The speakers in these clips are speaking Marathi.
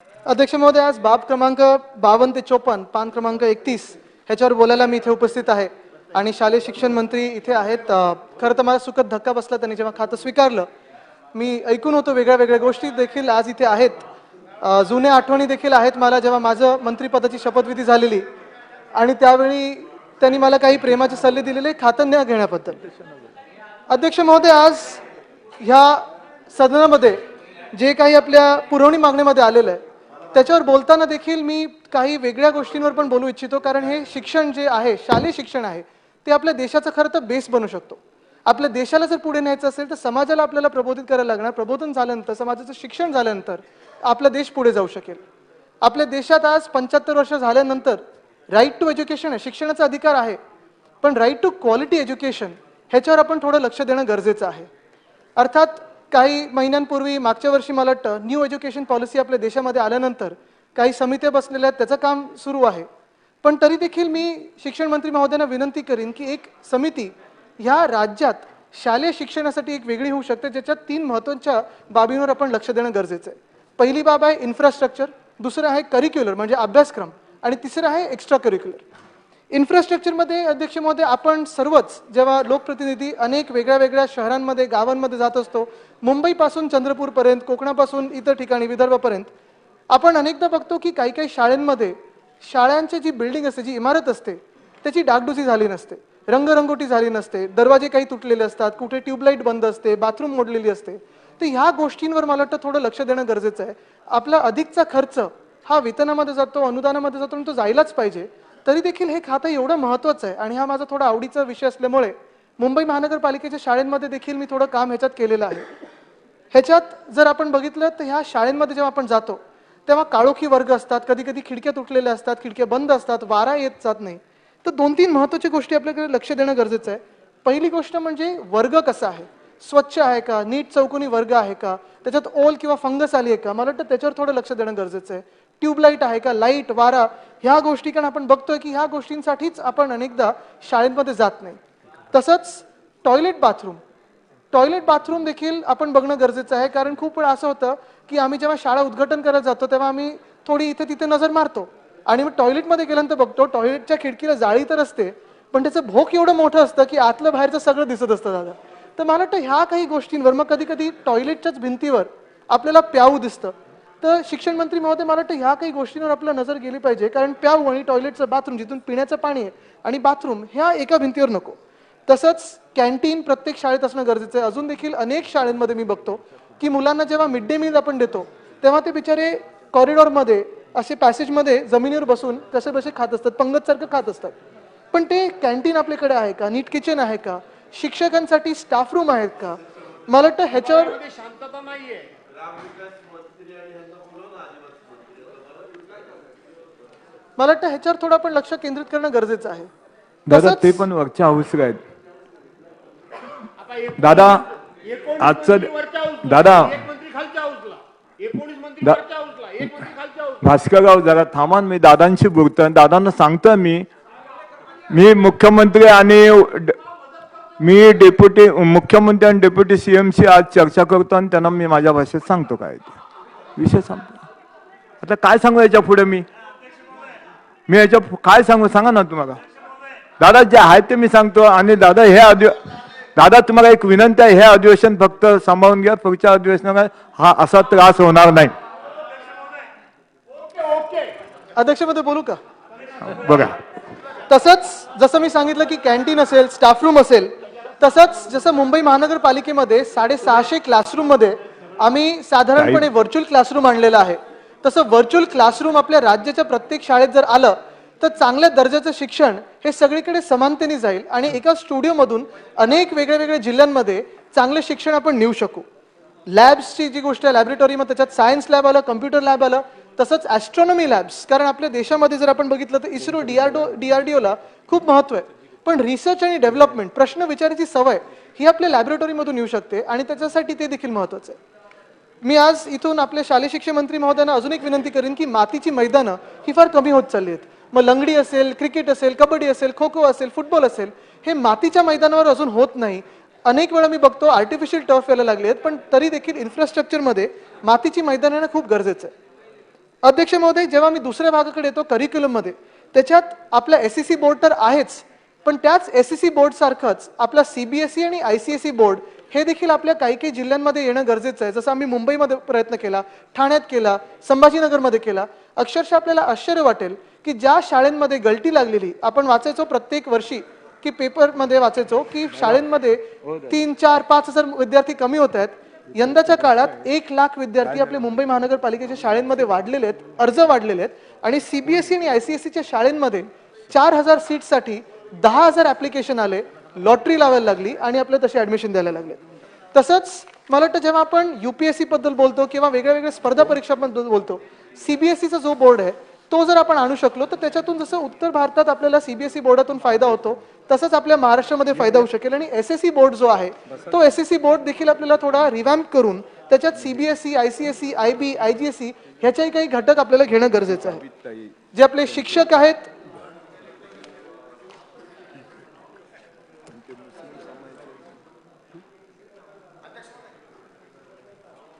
अध्यक्ष महोदय, आज बाब क्रमांक 52 ते 54, पान क्रमांक 31 ह्याच्यावर बोलायला मी इथे उपस्थित आहे आणि शालेय शिक्षण मंत्री इथे आहेत. खरं तर मला सुखद धक्का बसला त्यांनी जेव्हा खातं स्वीकारलं. मी ऐकून होतो वेगळ्या वेगळ्या गोष्टी देखील आज इथे आहेत. जुन्या आठवणी देखील आहेत मला, जेव्हा माझं मंत्रिपदाची शपथविधी झालेली आणि त्यावेळी त्यांनी मला काही प्रेमाचे सल्ले दिलेले खातं न घेण्याबद्दल. अध्यक्ष महोदय, आज ह्या सदनामध्ये जे काही आपल्या पुरवणी मागणीमध्ये आलेलं आहे त्याच्यावर बोलताना देखील मी काही वेगळ्या गोष्टींवर पण बोलू इच्छितो, कारण हे शिक्षण जे आहे, शालेय शिक्षण आहे, ते आपल्या देशाचं खरं तर बेस बनू शकतो. आपल्या देशाला जर पुढे न्यायचं असेल तर समाजाला आपल्याला प्रबोधित करायला लागणार. प्रबोधन झाल्यानंतर, समाजाचं शिक्षण झाल्यानंतर आपला देश पुढे जाऊ शकेल. आपल्या देशात आज 75 वर्ष झाल्यानंतर राईट टू एज्युकेशन आहे, शिक्षणाचा अधिकार आहे, पण राईट टू क्वालिटी एज्युकेशन ह्याच्यावर आपण थोडं लक्ष देणं गरजेचं आहे. अर्थात काही महिन्यांपूर्वी मागच्या वर्षी मला वाटतं न्यू एज्युकेशन पॉलिसी आपल्या देशामध्ये आल्यानंतर काही समित्या बसलेल्या आहेत, त्याचं काम सुरू आहे. पण तरी देखील मी शिक्षण मंत्री महोदयांना विनंती करीन की एक समिती ह्या राज्यात शालेय शिक्षणासाठी एक वेगळी होऊ शकते, ज्याच्यात 3 महत्त्वाच्या बाबींवर आपण लक्ष देणं गरजेचं आहे. पहिली बाब आहे इन्फ्रास्ट्रक्चर, दुसरं आहे करिक्युलर म्हणजे अभ्यासक्रम, आणि तिसरं आहे एक्स्ट्रा करिक्युलर. इन्फ्रास्ट्रक्चरमध्ये अध्यक्ष महोदय, आपण सर्वच जेव्हा लोकप्रतिनिधी अनेक वेगळ्या वेगळ्या शहरांमध्ये, गावांमध्ये जात असतो, मुंबईपासून चंद्रपूरपर्यंत, कोकणापासून इतर ठिकाणी विदर्भापर्यंत, आपण अनेकदा बघतो की काही काही शाळांमध्ये शाळांची जी बिल्डिंग असते, जी इमारत असते, त्याची डागडुजी झाली नसते, रंगरंगोटी झाली नसते, दरवाजे काही तुटलेले असतात, कुठे ट्यूबलाईट बंद असते, बाथरूम मोडलेली असते. तर ह्या गोष्टींवर मला वाटतं थोडं लक्ष देणं गरजेचं आहे. आपला अधिकचा खर्च हा वेतनामध्ये जातो, अनुदानामध्ये जातो आणि तो जायलाच पाहिजे. तरी देखील हे खातं एवढं महत्त्वाचं आहे आणि हा माझा थोडा आवडीचा विषय असल्यामुळे मुंबई महानगरपालिकेच्या शाळांमध्ये देखील मी थोडं काम ह्याच्यात केलेलं आहे. ह्याच्यात जर आपण बघितलं तर ह्या शाळांमध्ये जेव्हा आपण जातो तेव्हा काळोखी वर्ग असतात, कधी कधी खिडक्या तुटलेल्या असतात, खिडक्या बंद असतात, वारा येत जात नाही. तर 2-3 महत्त्वाच्या गोष्टी आपल्याकडे लक्ष देणं गरजेचं आहे. पहिली गोष्ट म्हणजे वर्ग कसा आहे, स्वच्छ आहे का, नीट चौकोनी वर्ग आहे का, त्याच्यात ओल किंवा फंगस आली आहे का, मला वाटतं त्याच्यावर थोडं लक्ष देणं गरजेचं आहे. ट्यूबलाईट आहे का, लाईट, वारा, ह्या गोष्टी कारण आपण बघतोय की ह्या गोष्टींसाठीच आपण अनेकदा शाळेमध्ये जात नाही. तसंच टॉयलेट बाथरूम देखील आपण बघणं गरजेचं आहे, कारण खूप वेळा असं होतं की आम्ही जेव्हा शाळा उद्घाटन करायला जातो तेव्हा आम्ही थोडी इथे तिथे नजर मारतो आणि मग टॉयलेटमध्ये गेल्यानंतर बघतो टॉयलेटच्या खिडकीला जाळी तर असते, पण त्याचं भोक एवढं मोठं असतं की आतलं बाहेरचं सगळं दिसत असतं दादा. तर मला वाटतं ह्या काही गोष्टींवर, मग कधी कधी टॉयलेटच्याच भिंतीवर आपल्याला प्याऊ दिसतं. तर शिक्षण मंत्री महोदय, मला वाटतं ह्या काही गोष्टींवर आपल्याला नजर गेली पाहिजे, कारण प्याऊ आणि टॉयलेटचं बाथरूम, जिथून पिण्याचं पाणी आहे, आणि बाथरूम ह्या एका भिंतीवर नको. तसंच कॅन्टीन प्रत्येक शाळेत असणं गरजेचं आहे. अजून देखील अनेक शाळांमध्ये मी बघतो की मुलांना जेव्हा मिड डे मील आपण देतो तेव्हा ते बिचारे कॉरिडॉरमध्ये असे पॅसेजमध्ये जमिनीवर बसून कसे बसे खात असतात, पंगतसारखं खात असतात. पण ते कॅन्टीन आपल्याकडे आहे का, नीट किचन आहे का, शिक्षकांसाठी स्टाफ रूम आहेत का, मला वाटतं ह्याच्यावर शांतता नाहीये. मला वाटतं ह्याच्यावर थोडं आपण लक्ष केंद्रित करणं गरजेचं आहे. दादा ते पण वरच्या हाऊसला आहेत. दादा आजचं दादा भास्करराव जरा थांबा, मी दादांशी बोलतोय, दादांना सांगतोय मी मुख्यमंत्री आणि मी डेप्युटी मुख्यमंत्री आणि डेप्युटी सीएमशी आज चर्चा करतो आणि त्यांना मी माझ्या भाषेत सांगतो काय ते विषय सांगतो. आता काय सांगू याच्या पुढे मी याच्या काय सांगू सांगा ना तुम्हाला. दादा जे आहे ते मी सांगतो. आणि दादा दादा तुम्हाला एक विनंती आहे, हे अधिवेशन फक्त सांभाळून घ्या, पुढच्या अधिवेशनात हा असा त्रास होणार नाही. अध्यक्षमध्ये बोलू का? बघा, तसंच जसं मी सांगितलं की कॅन्टीन असेल, स्टाफ रूम असेल, तसंच जसं मुंबई महानगरपालिकेमध्ये 650 क्लासरूममध्ये आम्ही साधारणपणे व्हर्च्युअल क्लासरूम आणलेला आहे, तसं व्हर्च्युअल क्लासरूम आपल्या राज्याच्या प्रत्येक शाळेत जर आलं तर चांगल्या दर्जाचं शिक्षण हे सगळीकडे समानतेने जाईल आणि एका स्टुडिओमधून अनेक वेगळ्या वेगळ्या जिल्ह्यांमध्ये चांगले शिक्षण आपण नेऊ शकू. लॅब्सची जी गोष्ट आहे, लॅबोरेटरी, मग त्याच्यात सायन्स लॅब आलं, कम्प्युटर लॅब आलं, तसंच ॲस्ट्रॉनॉमी लॅब्स, कारण आपल्या देशामध्ये जर आपण बघितलं तर इस्रो, DRDOला खूप महत्त्व आहे. पण रिसर्च आणि डेव्हलपमेंट, प्रश्न विचारायची सवय ही आपल्या लॅबोरेटरीमधून येऊ शकते आणि त्याच्यासाठी ते देखील महत्त्वाचं आहे. मी आज इथून आपल्या शालेय शिक्षण मंत्री महोदयांना अजून एक विनंती करेन की मातीची मैदानं ही फार कमी होत चालली आहेत. मग लंगडी असेल, क्रिकेट असेल, कबड्डी असेल, खो खो असेल, फुटबॉल असेल, हे मातीच्या मैदानावर अजून होत नाही. अनेक वेळा मी बघतो आर्टिफिशियल टर्फ यायला लागले आहेत, पण तरी देखील इन्फ्रास्ट्रक्चरमध्ये मातीची मैदानं खूप गरजेचं आहे. अध्यक्ष महोदय, जेव्हा मी दुसऱ्या भागाकडे येतो करिक्युलममध्ये, त्याच्यात आपल्या SEC बोर्ड तर आहेच, पण त्याच SEC बोर्ड सारखंच आपला CBSE आणि ICSE बोर्ड हे देखील आपल्या काही काही जिल्ह्यांमध्ये येणं गरजेचं आहे. जसं आम्ही मुंबईमध्ये प्रयत्न केला, ठाण्यात केला, संभाजीनगरमध्ये केला. अक्षरशः आपल्याला आश्चर्य वाटेल की ज्या शाळांमध्ये गलटी लागलेली, आपण वाचायचो प्रत्येक वर्षी की पेपरमध्ये वाचायचो की शाळांमध्ये 3, 4, 5,000 विद्यार्थी कमी होत आहेत. यंदाच्या काळात 1,00,000 विद्यार्थी आपल्या मुंबई महानगरपालिकेच्या शाळांमध्ये वाढलेले आहेत, अर्ज वाढलेले आहेत आणि CBSE आणि ICSEच्या शाळांमध्ये 4,000 सीट्ससाठी 10,000 ऍप्लिकेशन आले, लॉटरी लावायला लागली आणि आपले तसे ऍडमिशन द्यायला लागले. तसंच मला वाटतं जेव्हा आपण UPSC बद्दल बोलतो किंवा वेगळ्या वेगळ्या स्पर्धा परीक्षांबद्दल बोलतो, CBSEचा जो बोर्ड आहे तो जर आपण आणू शकलो तर त्याच्यातून जसं उत्तर भारतात आपल्याला CBSE बोर्डातून फायदा होतो, तसंच आपल्या महाराष्ट्रामध्ये फायदा होऊ शकेल. आणि SSE बोर्ड जो आहे तो SSE बोर्ड देखील आपल्याला थोडा रिव्हॅम्प करून त्याच्यात CBSE, ICSE, IB, IGSE ह्याच्याही काही घटक आपल्याला घेणं गरजेचं आहे. जे आपले शिक्षक आहेत,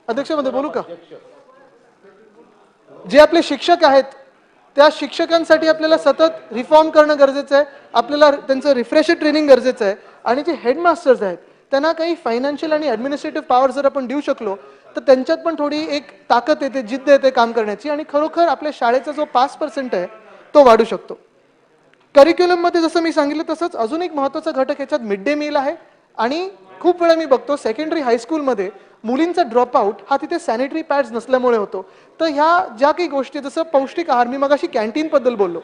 अध्यक्षमध्ये बोलू का, जे आपले शिक्षक आहेत त्या शिक्षकांसाठी आपल्याला सतत रिफॉर्म करणं गरजेचं आहे. आपल्याला त्यांचं रिफ्रेशर ट्रेनिंग गरजेचं आहे. आणि जे हेडमास्टर्स आहेत त्यांना काही फायनान्शियल आणि ॲडमिनिस्ट्रेटिव्ह पॉवर जर आपण देऊ शकलो तर त्यांच्यात पण थोडी एक ताकद येते, जिद्द येते काम करण्याची आणि खरोखर आपल्या शाळेचा जो पास पर्सेंट आहे तो वाढू शकतो. करिक्युलममध्ये जसं मी सांगितलं तसंच अजून एक महत्त्वाचा घटक याच्यात मिड डे मील आहे. आणि खूप वेळा मी बघतो सेकंडरी हायस्कूलमध्ये मुलींचा ड्रॉप आउट हा तिथे सॅनिटरी पॅड्स नसल्यामुळे होतो. तर ह्या ज्या काही गोष्टी, जसं पौष्टिक आहार, मी मगाशी कॅन्टीन बद्दल बोललो.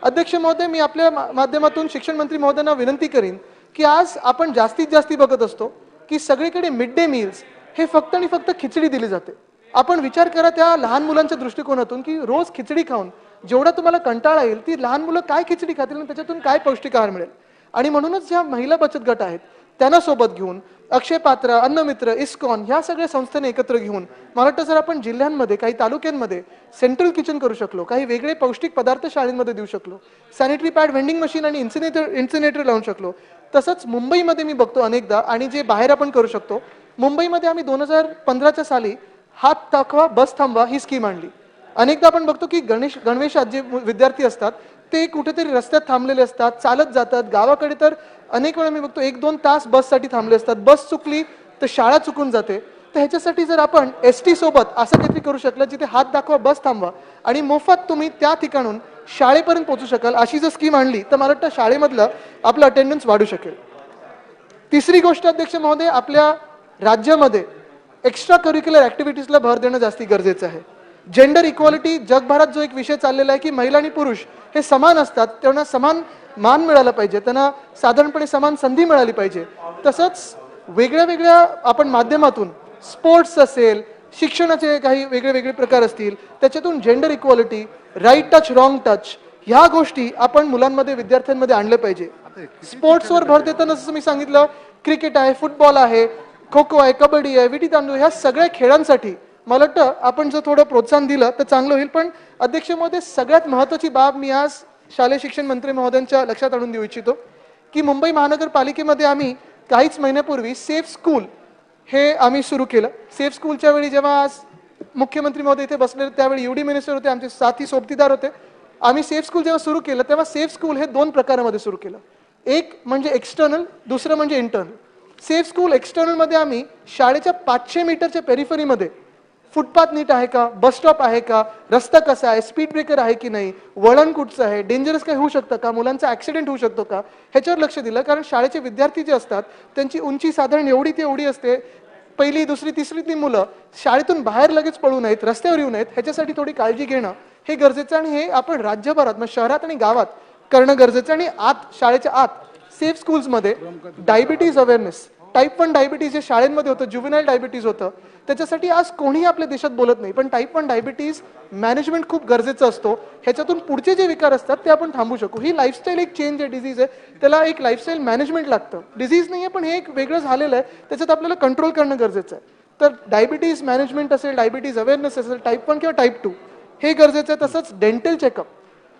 अध्यक्ष महोदय, मी आपल्या माध्यमातून शिक्षण मंत्री महोदयांना विनंती करीन की आज आपण जास्तीत जास्त बघत असतो की सगळीकडे मिड डे मील्स हे फक्त आणि फक्त खिचडी दिली जाते. आपण विचार करा त्या लहान मुलांच्या दृष्टिकोनातून की रोज खिचडी खाऊन जेवढा तुम्हाला कंटाळा येईल, ती लहान मुलं काय खिचडी खातील आणि त्याच्यातून काय पौष्टिक आहार मिळेल. आणि म्हणूनच ज्या महिला बचत गट आहेत त्यांना सोबत घेऊन अक्षय पात्र, अन्नमित्र, इस्कॉन ह्या सगळ्या संस्थांनी एकत्र घेऊन मला वाटतं जर आपण जिल्ह्यांमध्ये, काही तालुक्यांमध्ये सेंट्रल किचन करू शकलो, काही वेगळे पौष्टिक पदार्थ शाळेमध्ये देऊ शकलो, सॅनिटरी पॅड व्हेंडिंग मशीन आणि इन्सिनेटर लावून शकलो. तसंच मुंबईमध्ये मी बघतो अनेकदा, आणि जे बाहेर आपण करू शकतो, मुंबईमध्ये आम्ही 2015च्या साली हात दाखवा बस थांबवा ही स्कीम आणली. अनेकदा आपण बघतो की गणवेशात जे विद्यार्थी असतात ते कुठेतरी रस्त्यात थांबलेले असतात, चालत जातात. गावाकडे तर अनेक वेळा मी बघतो 1-2 तास बससाठी थांबले असतात. बस चुकली तर शाळा चुकून जाते. तर ह्याच्यासाठी जर आपण ST सोबत असं काहीतरी करू शकलं जिथे हात दाखवा बस थांबवा आणि मोफत तुम्ही त्या ठिकाणून शाळेपर्यंत पोहोचू शकाल, अशी जर स्कीम आणली तर मला वाटतं शाळेमधलं आपलं अटेंडन्स वाढू शकेल. तिसरी गोष्ट अध्यक्ष महोदय, आपल्या राज्यामध्ये एक्स्ट्रा करिक्युलर ऍक्टिव्हिटीजला भर देणं जास्ती गरजेचं आहे. जेंडर इक्वालिटी जगभरात जो एक विषय चाललेला आहे की महिला आणि पुरुष हे समान असतात, त्यांना समान मान मिळाला पाहिजे, त्यांना साधारणपणे समान संधी मिळाली पाहिजे. तसंच वेगळ्या वेगळ्या आपण माध्यमातून स्पोर्ट्स असेल, शिक्षणाचे काही वेगळे वेगळे प्रकार असतील, त्याच्यातून gender equality, right touch, wrong touch ह्या गोष्टी आपण मुलांमध्ये, विद्यार्थ्यांमध्ये आणल्या पाहिजे. स्पोर्ट्सवर भर देताना जसं मी सांगितलं, क्रिकेट आहे, फुटबॉल आहे, खो खो आहे, कबड्डी आहे, विटी दांडू, ह्या सगळ्या खेळांसाठी मला वाटतं आपण जर थोडं प्रोत्साहन दिलं तर चांगलं होईल. पण अध्यक्ष महोदय, सगळ्यात महत्त्वाची बाब मी आज शालेय शिक्षण मंत्री महोदयांच्या लक्षात आणून देऊ इच्छितो की मुंबई महानगरपालिकेमध्ये आम्ही काहीच महिन्यापूर्वी सेफ स्कूल हे आम्ही सुरू केलं. सेफ स्कूलच्या वेळी जेव्हा आज मुख्यमंत्री महोदय इथे बसले त्यावेळी UD मिनिस्टर होते, आमचे साथी सोबतीदार होते. आम्ही सेफ स्कूल जेव्हा सुरू केलं तेव्हा सेफ स्कूल हे 2 प्रकारामध्ये सुरू केलं. एक म्हणजे एक्सटर्नल, दुसरं म्हणजे इंटर्नल. सेफ स्कूल एक्सटर्नलमध्ये आम्ही शाळेच्या 500 मीटरच्या पेरिफरीमध्ये फुटपाथ नीट आहे का, बस स्टॉप आहे का, रस्ता कसा आहे, स्पीड ब्रेकर आहे की नाही, वळण कुठचं आहे, डेंजरस काय होऊ शकतं का, मुलांचा ऍक्सिडेंट होऊ शकतो का, ह्याच्यावर लक्ष दिलं. कारण शाळेचे विद्यार्थी जे असतात त्यांची उंची साधारण एवढी ते एवढी असते. पहिली, दुसरी, तिसरीतली मुलं शाळेतून बाहेर लगेच पडू नयेत, रस्त्यावर येऊ नयेत, ह्याच्यासाठी थोडी काळजी घेणं हे गरजेचं. आणि हे आपण राज्यभरात, म्हणजे शहरात आणि गावात करणं गरजेचं. आणि शाळेच्या आत सेफ स्कूल्समध्ये डायबिटीज अवेअरनेस, टाईप 1 डायबिटीज जे शाळेमध्ये होतं, ज्युव्हेनाइल डायबिटीज होतं, त्याच्यासाठी आज कोणीही आपल्या देशात बोलत नाही. पण टाईप 1 डायबिटीज मॅनेजमेंट खूप गरजेचं असतो. ह्याच्यातून पुढचे जे विकार असतात ते आपण थांबू शकू. ही लाईफस्टाईल एक चेंज आहे, डिझीज आहे, त्याला एक लाईफस्टाईल मॅनेजमेंट लागतं. डिझीज नाही आहे पण हे एक वेगळं झालेलं आहे, त्याच्यात आपल्याला कंट्रोल करणं गरजेचं आहे. तर डायबिटीज मॅनेजमेंट असेल, डायबिटीज अवेअरनेस असेल, टाईप 1 किंवा टाईप 2 हे गरजेचं आहे. तसंच डेंटल चेकअप.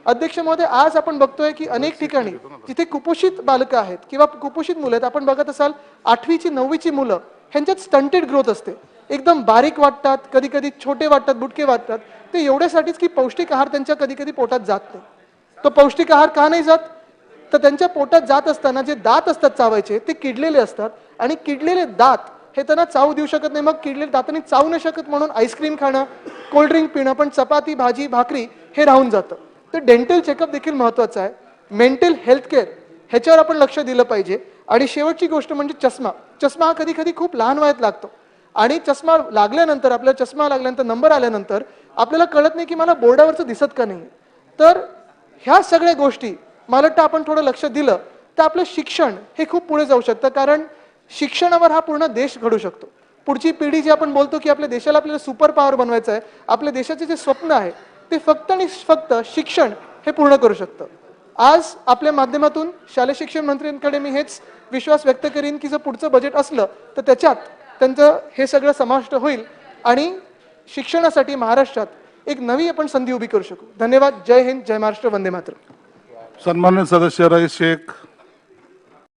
अध्यक्ष महोदय, आज आपण बघतोय की अनेक ठिकाणी जिथे कुपोषित बालकं आहेत किंवा कुपोषित मुलं आहेत, आपण बघत असाल 8वी ची 9वी ची मुलं ह्यांच्यात स्टंटेड ग्रोथ असते. एकदम बारीक वाटतात, कधी कधी छोटे वाटतात, बुटके वाटतात, ते एवढ्यासाठीच की पौष्टिक आहार त्यांच्या कधी कधी पोटात जात नाही. तो पौष्टिक आहार का नाही जात? तर त्यांच्या पोटात जात असताना जे दात असतात चावायचे ते किडलेले असतात आणि किडलेले दात हे त्यांना चावू देऊ शकत नाही. मग किडलेल्या दातांनी चावू नाही शकत म्हणून आईस्क्रीम खाणं, कोल्ड्रिंक पिणं, पण चपाती भाजी भाकरी हे राहून जातं. तर डेंटल चेकअप देखील महत्त्वाचं आहे. मेंटल हेल्थ केअर ह्याच्यावर आपण लक्ष दिलं पाहिजे. आणि शेवटची गोष्ट म्हणजे चष्मा. चष्मा हा कधी कधी खूप लहान वयात लागतो आणि चष्मा लागल्यानंतर, आपल्याला चष्मा लागल्यानंतर, नंबर आल्यानंतर आपल्याला कळत नाही की मला बोर्डावरचं दिसत का नाही. तर ह्या सगळ्या गोष्टी मला वाटतं आपण थोडं लक्ष दिलं तर आपलं शिक्षण हे खूप पुढे जाऊ शकतं. कारण शिक्षणावर हा पूर्ण देश घडू शकतो. पुढची पिढी जी आपण बोलतो की आपल्या देशाला आपल्याला सुपर पॉवर बनवायचं आहे, आपल्या देशाचे जे स्वप्न आहे ते फक्त आणि फक्त शिक्षण हे पूर्ण करू शकतं. आज आपल्या माध्यमातून शालेय शिक्षण मंत्र्यांकडे मी हेच विश्वास व्यक्त करीन की जर पुढचं बजेट असलं तर त्याच्यात त्यांचं हे सगळं समाविष्ट होईल आणि शिक्षणासाठी महाराष्ट्रात एक नवी आपण संधी उभी करू शकू. धन्यवाद. जय हिंद, जय महाराष्ट्र, वंदे मातरम. सन्मान्य सदस्य रईस शेख.